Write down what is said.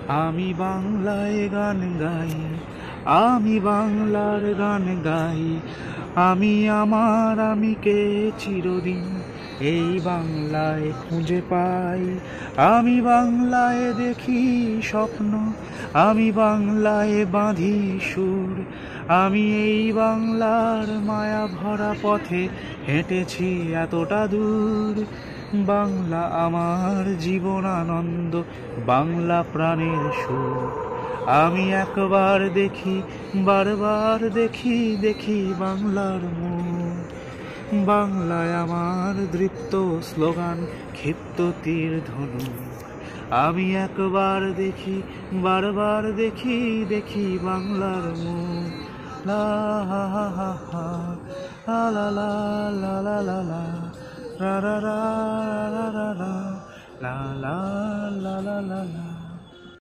আমি বাংলায় গান গাই, আমি বাংলার গান গাই, আমি আমার আমিকে চিরদিন এই বাংলায় খুঁজে পাই। আমি বাংলায় দেখি স্বপ্ন, আমি বাংলায় বাঁধি সুর, আমি এই বাংলার মায়া ভরা পথে হেঁটেছি এতটা দূর। বাংলা আমার জীবন আনন্দ, বাংলা প্রাণের সুর। আমি একবার দেখি, বারবার দেখি, দেখি বাংলার মুখ। বাংলায় আমার দৃপ্ত স্লোগান, ক্ষিপ্ত তীর ধনুক। আমি একবার দেখি, বারবার দেখি, দেখি বাংলার মুখ। লা হা হা হা হা, লা লা লা লা লা লা, রা রা রা রা রা রা, লা লা লা লা লা লা।